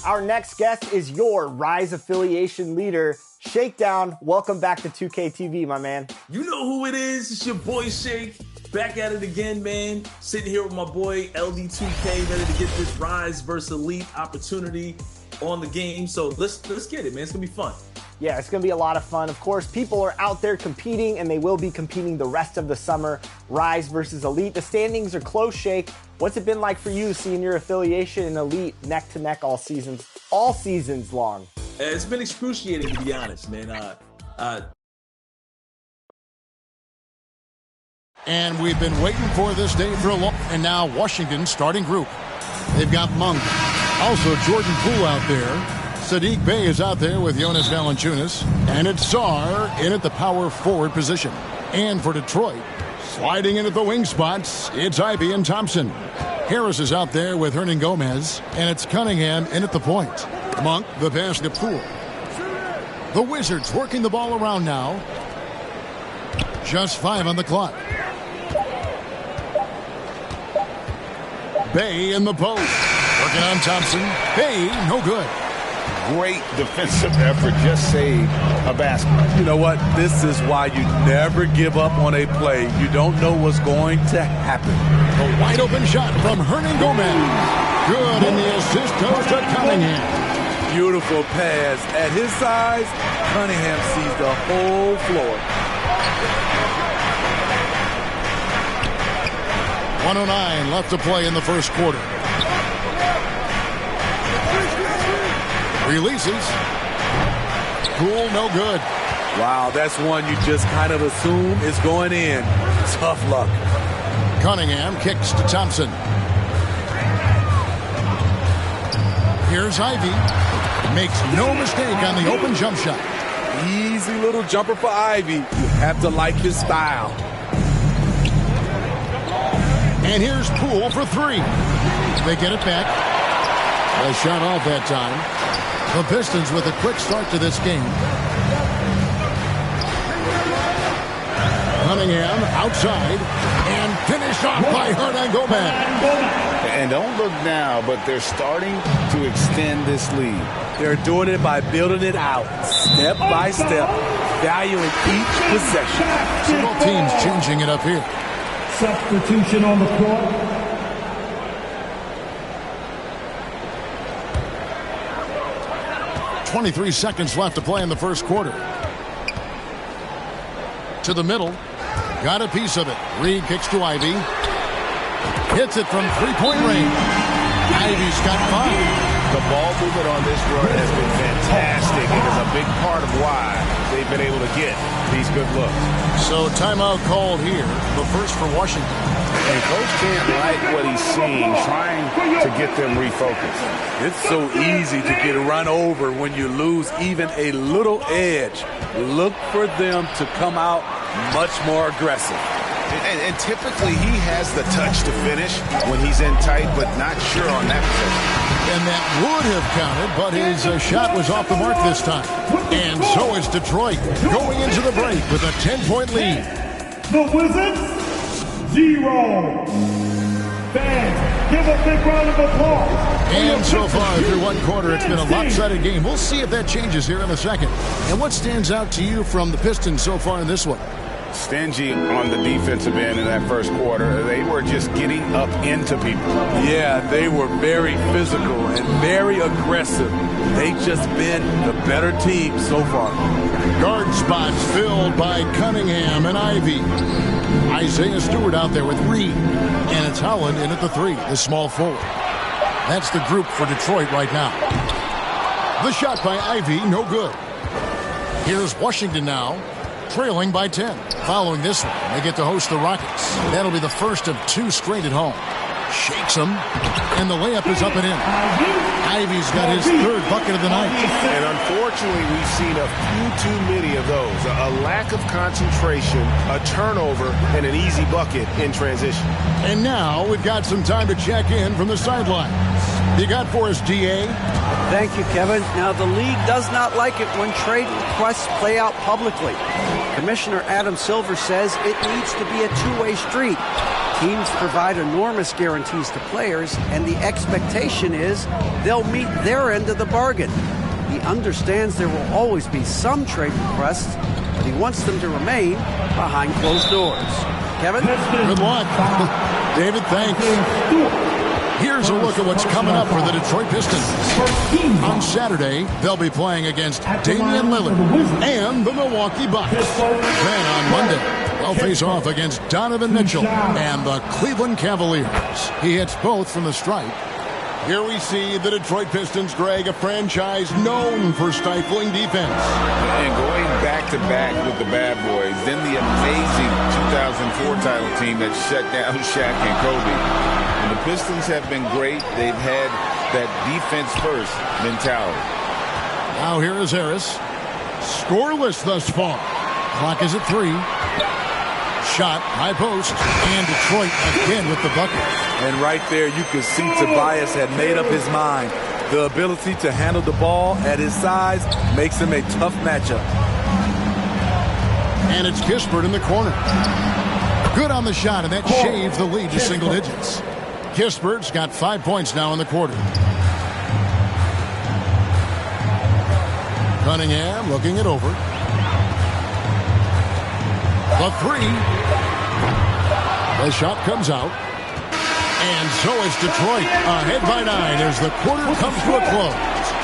Our next guest is your Rise affiliation leader, Shakedown. Welcome back to 2K TV, my man. You know who it is. It's your boy Shake. Back at it again, man. Sitting here with my boy LD2K, ready to get this Rise versus Elite opportunity on the game. So let's get it, man. It's going to be fun. Yeah, it's going to be a lot of fun. Of course, people are out there competing, and they will be competing the rest of the summer. Rise versus Elite. The standings are close, Shake. What's it been like for you seeing your affiliation and Elite neck to neck all seasons long? It's been excruciating, to be honest, man. And we've been waiting for this day for a long. And now Washington's starting group. They've got Monk, also Jordan Poole out there. Saddiq Bey is out there with Jonas Valanciunas. And it's Czar in at the power forward position. And for Detroit, sliding in at the wing spots, it's Ivey and Thompson. Harris is out there with Hernan Gomez. And it's Cunningham in at the point. Monk, the pass to Poole. The Wizards working the ball around now. Just 5 on the clock. Bey in the post. Working on Thompson. Bey, no good. Great defensive effort, just saved a basket. You know what? This is why you never give up on a play. You don't know what's going to happen. A wide open shot from Hernan Gomez. Good, and the assist goes to Cunningham. Beautiful pass. At his size, Cunningham sees the whole floor. 1:09 left to play in the first quarter. Releases. Poole, no good. Wow, that's one you just kind of assume is going in. Tough luck. Cunningham kicks to Thompson. Here's Ivey. Makes no mistake on the open jump shot. Easy little jumper for Ivey. You have to like his style. And here's Poole for 3. They get it back. A shot off that time. The Pistons with a quick start to this game. Cunningham outside and finished off by Hernan Gomez. And don't look now, but they're starting to extend this lead. They're doing it by building it out, step by step, valuing each possession. Several teams changing it up here. Substitution on the court. 23 seconds left to play in the first quarter. To the middle. Got a piece of it. Reed kicks to Ivey. Hits it from three-point range. Ivey's got 5. The ball movement on this run has been fantastic and is a big part of why they've been able to get these good looks. So timeout called here, the first for Washington. And Coach can't like what he's seeing, trying to get them refocused. It's so easy to get run over when you lose even a little edge. Look for them to come out much more aggressive. And typically he has the touch to finish when he's in tight, but not sure on that position. And that would have counted, but his shot was off the mark this time. And so is Detroit going into the break with a 10-point lead. The Wizards, 0. Fans, give a big round of applause. And so far through one quarter, it's been a lopsided game. We'll see if that changes here in a second. And what stands out to you from the Pistons so far in this one? Stingy on the defensive end in that first quarter. They were just getting up into people. Yeah, they were very physical and very aggressive. They've just been the better team so far. Guard spots filled by Cunningham and Ivey. Isaiah Stewart out there with Reed. And it's Holland in at the 3, the small forward. That's the group for Detroit right now. The shot by Ivey, no good. Here's Washington now, trailing by 10. Following this one, they get to host the Rockets. That'll be the first of 2 straight at home. Shakes them, and the layup is up and in. Ivey's got his 3rd bucket of the night. And unfortunately, we've seen a few too many of those. A lack of concentration, a turnover, and an easy bucket in transition. And now we've got some time to check in from the sidelines. You got for us, DA? Thank you, Kevin. Now, the league does not like it when trade requests play out publicly. Commissioner Adam Silver says it needs to be a two-way street. Teams provide enormous guarantees to players, and the expectation is they'll meet their end of the bargain. He understands there will always be some trade requests, but he wants them to remain behind closed doors. Kevin? Good luck. David, thanks. Here's a look at what's coming up for the Detroit Pistons. On Saturday, they'll be playing against Damian Lillard and the Milwaukee Bucks. Then on Monday, they'll face off against Donovan Mitchell and the Cleveland Cavaliers. He hits both from the stripe. Here we see the Detroit Pistons, Greg, a franchise known for stifling defense. And going back-to-back with the bad boys, then the amazing 2004 title team that shut down Shaq and Kobe. And the Pistons have been great. They've had that defense-first mentality. Now here is Harris. Scoreless thus far. Clock is at 3. Shot, high post, and Detroit again with the bucket. And right there, you can see Tobias had made up his mind. The ability to handle the ball at his size makes him a tough matchup. And it's Kispert in the corner. Good on the shot, and that shaves the lead to single digits. Kispert's got 5 points now in the quarter. Cunningham looking it over. The 3. The shot comes out. And so is Detroit ahead by 9 as the quarter comes to a close.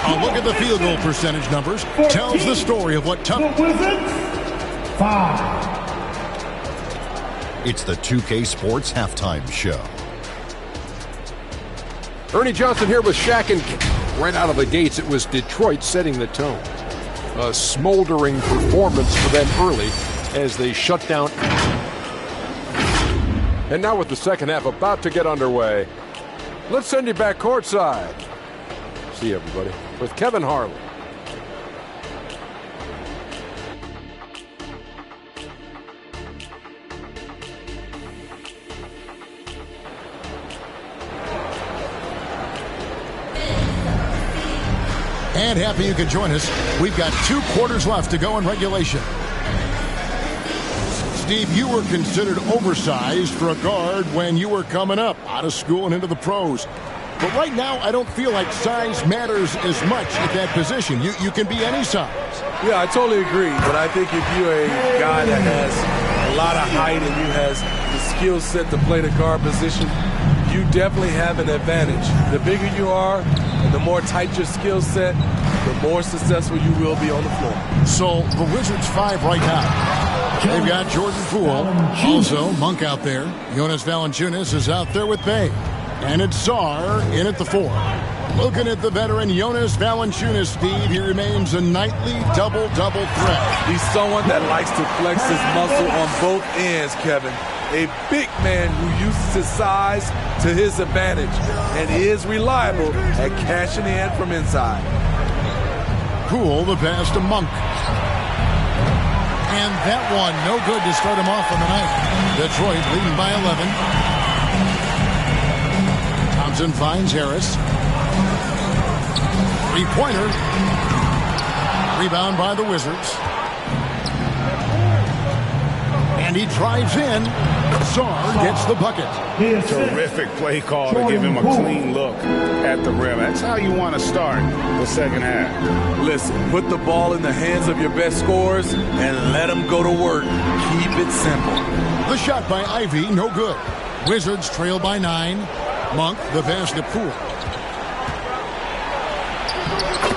A look at the field goal percentage numbers tells the story of what tough. Wizards, 5. It's the 2K Sports Halftime Show. Ernie Johnson here with Shaq, and right out of the gates, it was Detroit setting the tone. A smoldering performance for them early as they shut down. And now with the second half about to get underway, let's send you back courtside. See everybody with Kevin Harlan. And happy you could join us. We've got 2 quarters left to go in regulation. Steve, you were considered oversized for a guard when you were coming up out of school and into the pros. But right now, I don't feel like size matters as much at that position. You can be any size. Yeah, I totally agree. But I think if you're a guy that has a lot of height and you has the skill set to play the guard position, you definitely have an advantage. The bigger you are and the more tight your skill set, the more successful you will be on the floor. So the Wizards 5 right now. They've got Jordan Poole, also Monk out there. Jonas Valanciunas is out there with Bay. And it's Sarr in at the 4. Looking at the veteran Jonas Valanciunas, Steve, he remains a nightly double-double threat. He's someone that likes to flex his muscle on both ends, Kevin. A big man who uses his size to his advantage and is reliable at cashing in from inside. Poole, the pass to Monk. And that one, no good to start him off on the night. Detroit leading by 11. Thompson finds Harris. 3-pointer. Rebound by the Wizards. And he drives in. Sarr gets the bucket. Terrific play call to give him a clean look at the rim. That's how you want to start the second half. Listen, put the ball in the hands of your best scorers and let them go to work. Keep it simple. The shot by Ivy, no good. Wizards trail by 9. Monk, the pass to Poole.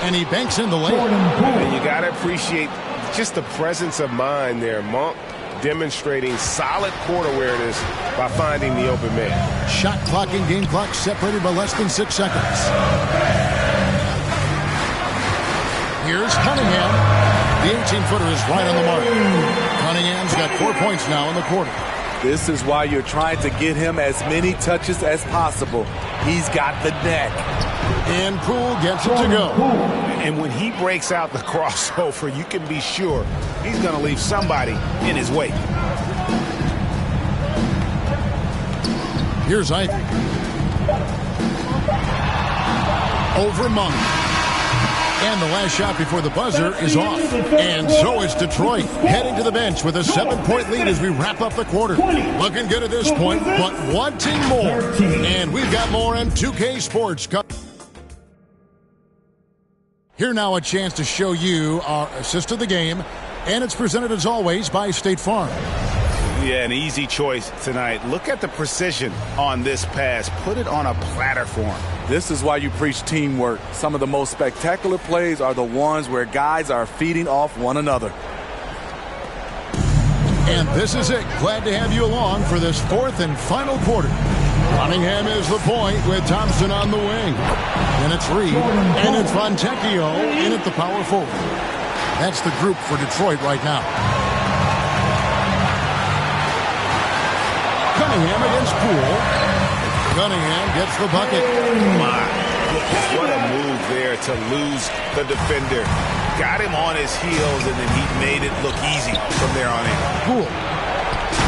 And he banks in the lane. And you got to appreciate just the presence of mind there. Monk demonstrating solid court awareness by finding the open man. Shot clock and game clock separated by less than 6 seconds. Here's Cunningham. The 18-footer is right on the mark. Cunningham's got 4 points now in the quarter. This is why you're trying to get him as many touches as possible. He's got the neck. And Poole gets it to go. And when he breaks out the crossover, you can be sure he's going to leave somebody in his wake. Here's Ivy. Over Monk. And the last shot before the buzzer is off. And so is Detroit, heading to the bench with a 7-point lead as we wrap up the quarter. Looking good at this point, but wanting more. And we've got more on 2K Sports. Here now a chance to show you our assist of the game. And it's presented as always by State Farm. Yeah, an easy choice tonight. Look at the precision on this pass. Put it on a platter form. This is why you preach teamwork. Some of the most spectacular plays are the ones where guys are feeding off one another. And this is it. Glad to have you along for this fourth and final quarter. Cunningham is the point with Thompson on the wing. And it's Reed. And it's Fontecchio in at the power forward. That's the group for Detroit right now. Cunningham against Poole. Cunningham gets the bucket. My goodness, what a move there to lose the defender. Got him on his heels, and then he made it look easy from there on in. Poole.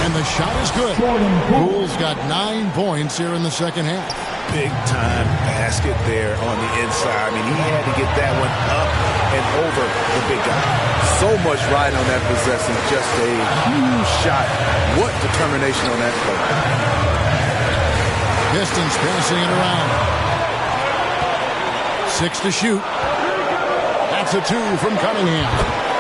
And the shot is good. Poole's got 9 points here in the second half. Big-time basket there on the inside. I mean, he had to get that one up and over the big guy. So much riding on that possession. Just a huge shot. What determination on that play. Pistons passing it around. 6 to shoot. That's a 2 from Cunningham.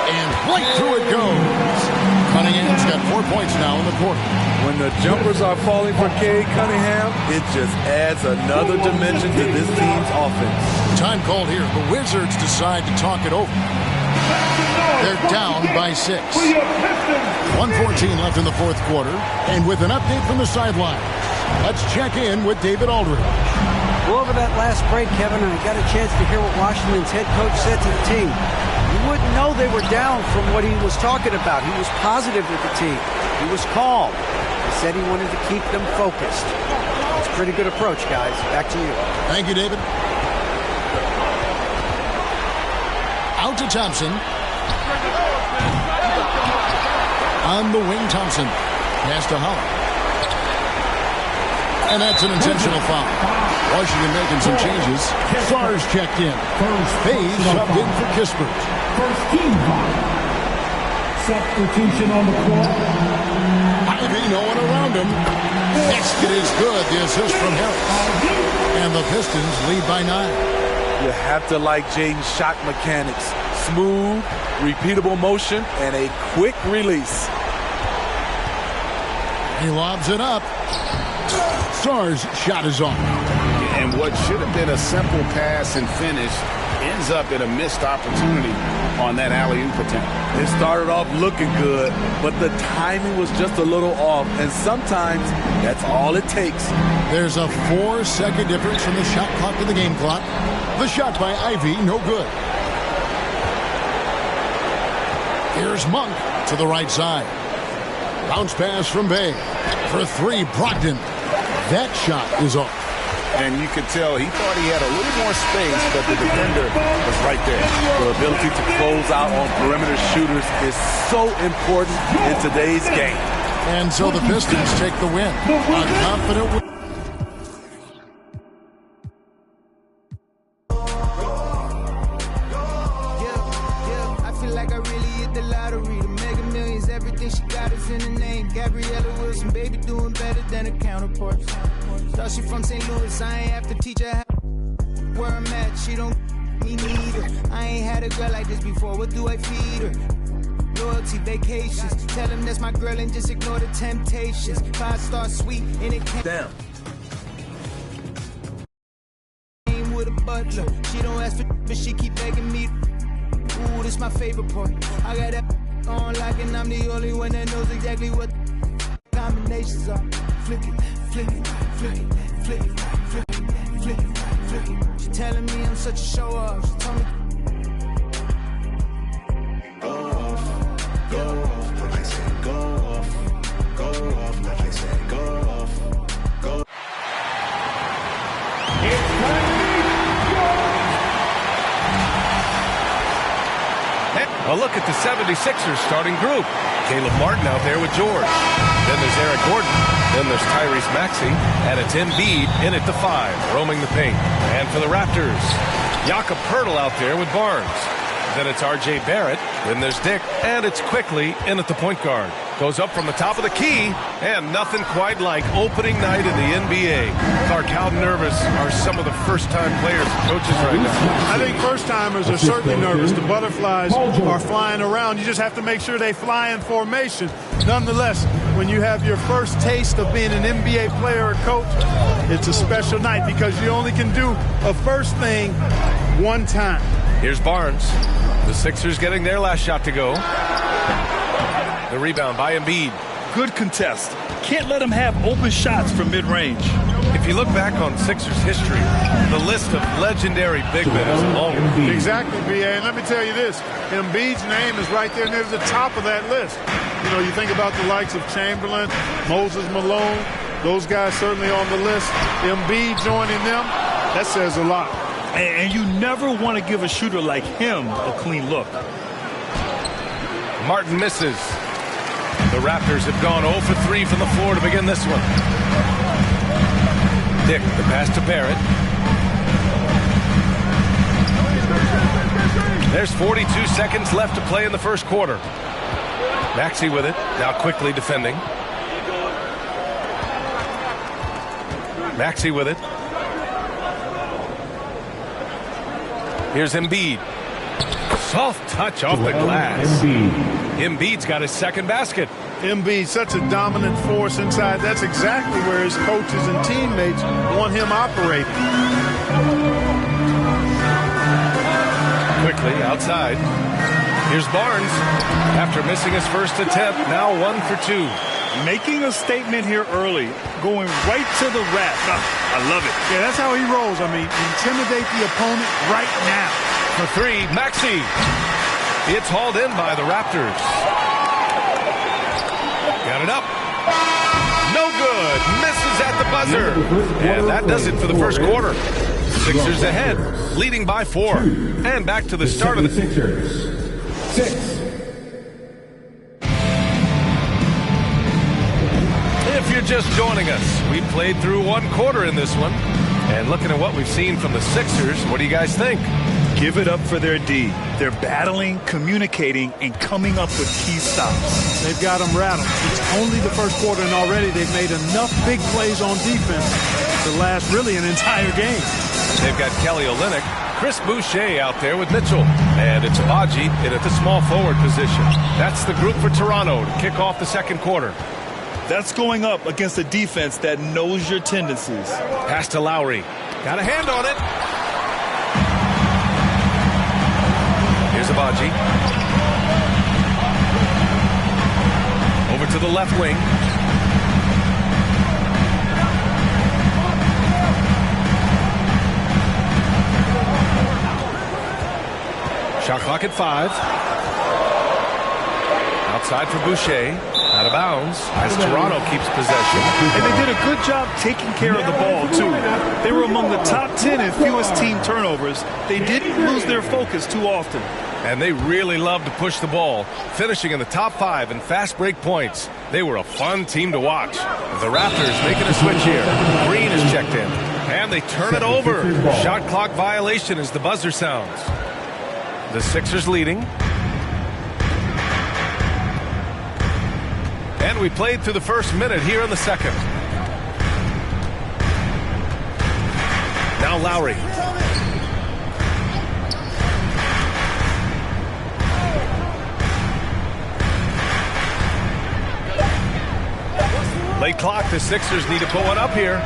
And right through it goes. Cunningham's got 4 points now in the quarter. When the jumpers are falling for Cade Cunningham, it just adds another dimension to this team's offense. Time called here. The Wizards decide to talk it over. They're down by 6. 1:14 left in the fourth quarter. And with an update from the sideline, let's check in with David Aldridge. Well, over that last break, Kevin, I got a chance to hear what Washington's head coach said to the team. You wouldn't know they were down from what he was talking about. He was positive with the team. He was calm. He said he wanted to keep them focused. That's a pretty good approach, guys. Back to you. Thank you, David. Out to Thompson. On the wing, Thompson. Pass to Holland. And that's an intentional foul. Washington making some changes. Stars checked in. Hayes subbed in for Kispert. First team foul. Substitution on the court. Ivy, no one around him. Basket is good. The assist from Harris. And the Pistons lead by 9. You have to like Jaden's shot mechanics. Smooth, repeatable motion, and a quick release. He lobs it up. Stars shot is on. And what should have been a simple pass and finish ends up in a missed opportunity on that alley-oop attempt. It started off looking good, but the timing was just a little off, and sometimes that's all it takes. There's a 4-second difference from the shot clock to the game clock. The shot by Ivy, no good. Here's Monk to the right side. Bounce pass from Bay. For 3, Brogdon. That shot is off. And you could tell he thought he had a little more space, but the defender was right there. The ability to close out on perimeter shooters is so important in today's game. And so the Pistons take the win. A confident win. I feel like I really hit the lottery. The Mega Millions, everything she got is in the name. Gabriella Wilson, baby, doing better than her counterparts. Thought she from St. Louis, I ain't have to teach her where I'm at. She don't me neither. I ain't had a girl like this before. What do I feed her? Loyalty, vacations. Tell him that's my girl and just ignore the temptations. 5-star suite and it came down. With a butler. She don't ask for but she keep begging me. Ooh, this my favorite part. I got that on like and I'm the only one that knows exactly what combinations are. Flick it, flick it, flick it, flick it, flick it, flick it, flick it. She telling me I'm such a show off. She told me go off, like I said, go off, like I said, go off, go. A look at the 76ers starting group. Caleb Martin out there with George. Then there's Eric Gordon. Then there's Tyrese Maxey. And it's Embiid in at the 5, roaming the paint. And for the Raptors, Jakob Poeltl out there with Barnes. Then it's R.J. Barrett. Then there's Dick. And it's quickly in at the point guard. Goes up from the top of the key. And nothing quite like opening night in the NBA. Clark, how nervous are some of the first-time players and coaches right now? I think first-timers are certainly nervous. The butterflies are flying around. You just have to make sure they fly in formation. Nonetheless, when you have your first taste of being an NBA player or coach, it's a special night because you only can do a first thing one time. Here's Barnes. The Sixers getting their last shot to go. The rebound by Embiid. Good contest. Can't let him have open shots from mid-range. If you look back on Sixers history, the list of legendary big men is long. Exactly, B.A. And let me tell you this. Embiid's name is right there near the top of that list. You know, you think about the likes of Chamberlain, Moses Malone, those guys certainly on the list. Embiid joining them, that says a lot. And you never want to give a shooter like him a clean look. Martin misses. The Raptors have gone 0 for 3 from the floor to begin this one. Dick, the pass to Barrett. There's 42 seconds left to play in the first quarter. Maxey with it, now quickly defending. Maxey with it. Here's Embiid. Soft touch off the glass. Embiid's got his second basket. Embiid, such a dominant force inside. That's exactly where his coaches and teammates want him operating. Quickly outside. Here's Barnes. After missing his first attempt, now 1 for 2. Making a statement here early. Going right to the rack. I love it. Yeah, that's how he rolls. I mean, intimidate the opponent right now. For 3, Maxey. It's hauled in by the Raptors. Got it up. No good. Misses at the buzzer. And that does it for the first quarter. Sixers ahead, leading by 4. And back to the start of the Sixers. 6. If you're just joining us, we played through 1 quarter in this one. And looking at what we've seen from the Sixers, what do you guys think? Give it up for their D. They're battling, communicating, and coming up with key stops. They've got them rattled. It's only the first quarter, and already they've made enough big plays on defense to last really an entire game. They've got Kelly Olynyk, Chris Boucher out there with Mitchell, and it's Abaji in at the small forward position. That's the group for Toronto to kick off the second quarter. That's going up against a defense that knows your tendencies. Pass to Lowry. Got a hand on it. Here's Abaji. Over to the left wing. Shot clock at 5. Outside for Boucher. Out of bounds as Toronto keeps possession. And they did a good job taking care of the ball, too. They were among the top 10 in fewest team turnovers. They didn't lose their focus too often. And they really love to push the ball, finishing in the top 5 in fast break points. They were a fun team to watch. The Raptors making a switch here. Green is checked in. And they turn it over. Shot clock violation as the buzzer sounds. The Sixers leading. And we played through the first minute here in the second. Now Lowry. Late clock, the Sixers need to put one up here.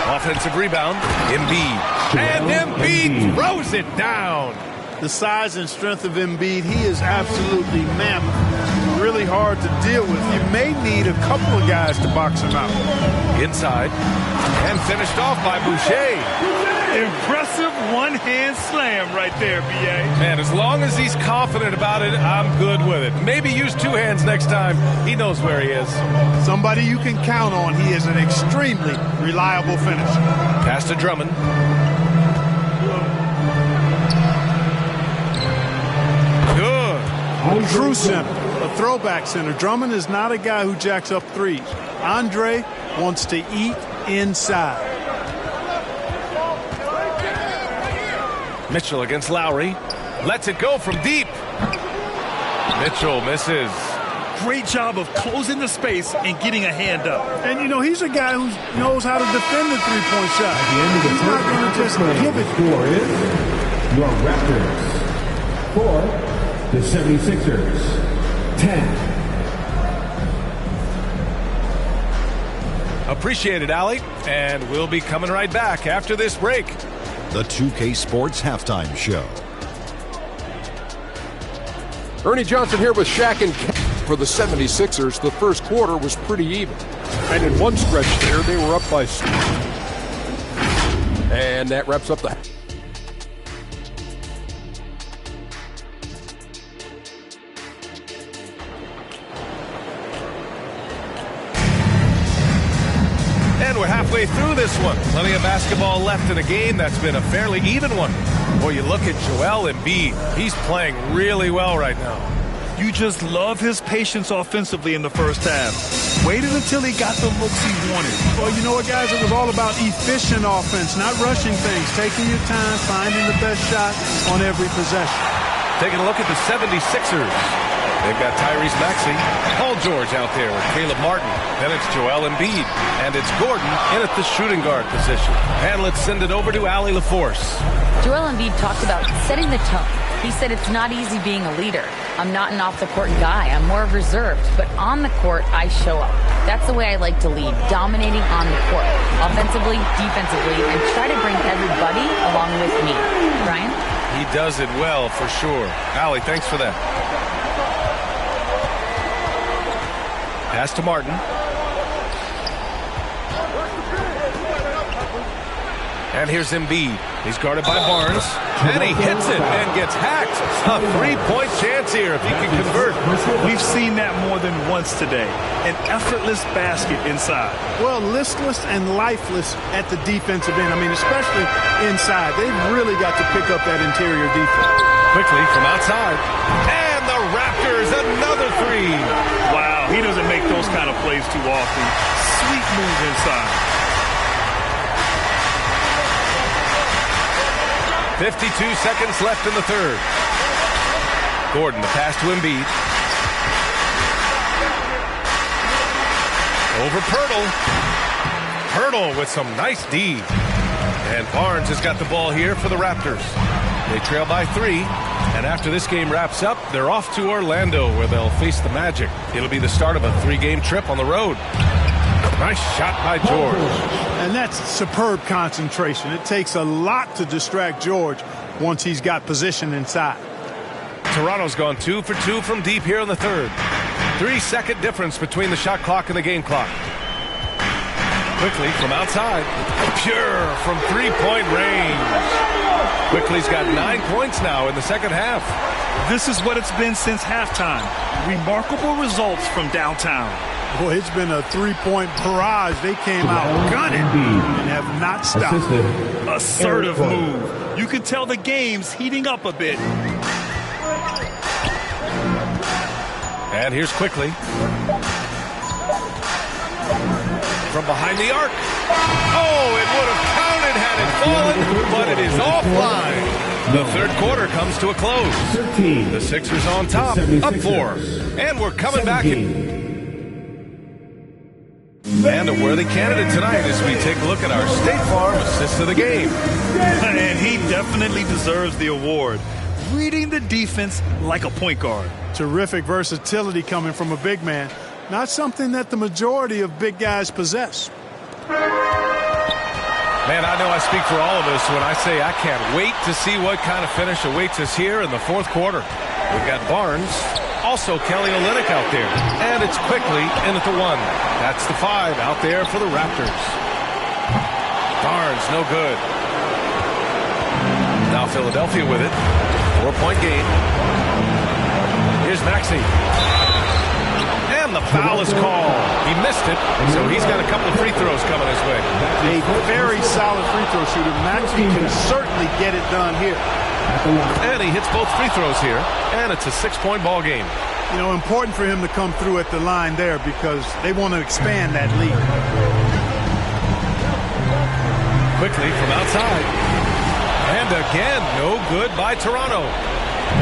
Offensive rebound, Embiid. And Embiid throws it down. The size and strength of Embiid, he is absolutely mammoth. Really hard to deal with. You may need a couple of guys to box him out. Inside. And finished off by Boucher. Impressive one-hand slam right there, B.A. Man, as long as he's confident about it, I'm good with it. Maybe use 2 hands next time. He knows where he is. Somebody you can count on. He is an extremely reliable finisher. Pass to Drummond. Good. True center. A throwback center. Drummond is not a guy who jacks up threes. Andre wants to eat inside. Mitchell against Lowry. Lets it go from deep. Mitchell misses. Great job of closing the space and getting a hand up. And, you know, he's a guy who knows how to defend the three-point shot. At the end of the He's not going to just give it. Score is your Raptors 4, the 76ers 10. Appreciate it, Allie. And we'll be coming right back after this break. The 2K Sports Halftime Show. Ernie Johnson here with Shaq and Ken. For the 76ers, the first quarter was pretty even. And in one stretch there, they were up by 6. And that wraps up the... And we're halfway through this one. Plenty of basketball left in a game that's been a fairly even one. Boy, you look at Joel Embiid. He's playing really well right now. You just love his patience offensively in the first half. Waited until he got the looks he wanted. Well, you know what, guys? It was all about efficient offense, not rushing things, taking your time, finding the best shot on every possession. Taking a look at the 76ers. They've got Tyrese Maxey, Paul George out there with Caleb Martin. Then it's Joel Embiid. And it's Gordon in at the shooting guard position. And let's send it over to Allie LaForce. Joel Embiid talked about setting the tone. He said it's not easy being a leader. I'm not an off-the-court guy. I'm more reserved. But on the court, I show up. That's the way I like to lead, dominating on the court, offensively, defensively, and try to bring everybody along with me. Brian? He does it well, for sure. Allie, thanks for that. Pass to Martin. And here's Embiid. He's guarded by Barnes. And he hits it and gets hacked. A three-point chance here if he can convert. We've seen that more than once today. An effortless basket inside. Well, listless and lifeless at the defensive end. I mean, especially inside. They've really got to pick up that interior defense. Quickly from outside. And the Raptors, another three. Wow, he doesn't make those kind of plays too often. Sweet move inside. 52 seconds left in the third. Gordon, the pass to Embiid. Over Pirtle. Pirtle with some nice D. And Barnes has got the ball here for the Raptors. They trail by 3. And after this game wraps up, they're off to Orlando where they'll face the Magic. It'll be the start of a 3-game trip on the road. Nice shot by George. And that's superb concentration. It takes a lot to distract George once he's got position inside. Toronto's gone 2 for 2 from deep here in the third. 3-second difference between the shot clock and the game clock. Quickly from outside. Pure from three-point range. Quickly's got 9 points now in the second half. This is what it's been since halftime. Remarkable results from downtown. Boy, it's been a three-point barrage. They came out gunning and have not stopped. Assertive move. You can tell the game's heating up a bit. And here's Quickly. From behind the arc. Oh, it would have counted had it fallen, but it is offline. The third quarter comes to a close. 13. The Sixers on top, up 4. And we're coming back in. And a worthy candidate tonight as we take a look at our State Farm Assist of the Game. And he definitely deserves the award. Reading the defense like a point guard. Terrific versatility coming from a big man. Not something that the majority of big guys possess. Man, I know I speak for all of us when I say I can't wait to see what kind of finish awaits us here in the fourth quarter. We've got Barnes. Also, Kelly Olynyk out there. And it's Quickly in at the 1. That's the 5 out there for the Raptors. Barnes, no good. Now Philadelphia with it. 4-point game. Here's Maxey. And the foul is called. He missed it, so he's got a couple of free throws coming his way. A very solid free throw shooter. Maxey can certainly get it done here. And he hits both free throws here, and it's a 6-point ball game. You know, important for him to come through at the line there because they want to expand that lead. Quickly from outside. And again, no good by Toronto.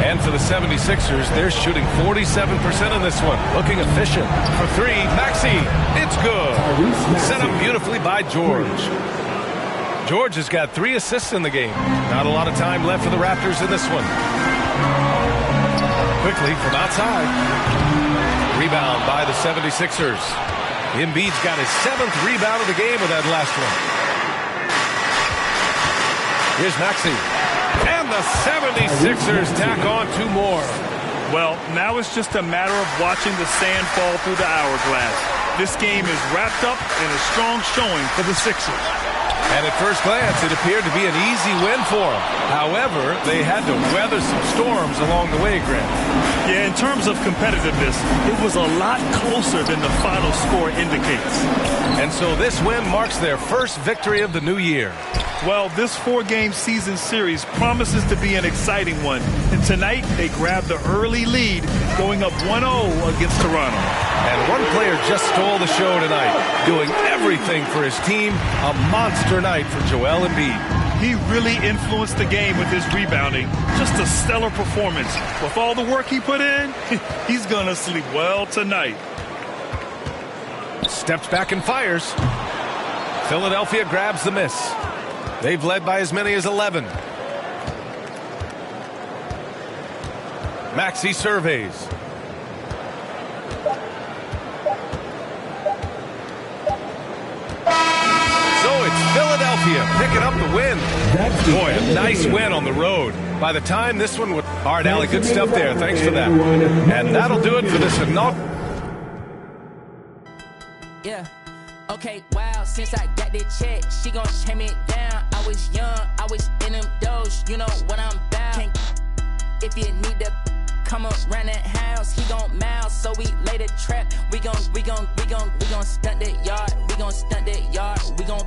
And for the 76ers, they're shooting 47% in this one. Looking efficient. For three, Maxey. It's good. Set up beautifully by George. George has got 3 assists in the game. Not a lot of time left for the Raptors in this one. Quickly from outside. Rebound by the 76ers. Embiid's got his 7th rebound of the game with that last one. Here's Maxey. And the 76ers tack on 2 more. Well, now it's just a matter of watching the sand fall through the hourglass. This game is wrapped up in a strong showing for the Sixers. And at first glance, it appeared to be an easy win for them. However, they had to weather some storms along the way, Grant. Yeah, in terms of competitiveness, it was a lot closer than the final score indicates. And so this win marks their first victory of the new year. Well, this 4-game season series promises to be an exciting one. And tonight, they grabbed the early lead, going up 1-0 against Toronto. And one player just stole the show tonight, doing everything for his team. A monster night for Joel Embiid. He really influenced the game with his rebounding. Just a stellar performance. With all the work he put in, he's going to sleep well tonight. Steps back and fires. Philadelphia grabs the miss. They've led by as many as 11. Maxey surveys. So it's Philadelphia picking up the win. Boy, a nice win on the road. By the time this one would... All right, Allie, good stuff there. Thanks for that. And that'll do it for this inaugural... Yeah. Okay, wow, since I got that check, she gon' chase me down. I was young, I was in them doors, you know what I'm about. If you need to come around that house, he gon' mouse, so we lay the trap. We gon' stunt that yard, we gon' stunt that yard, we gon'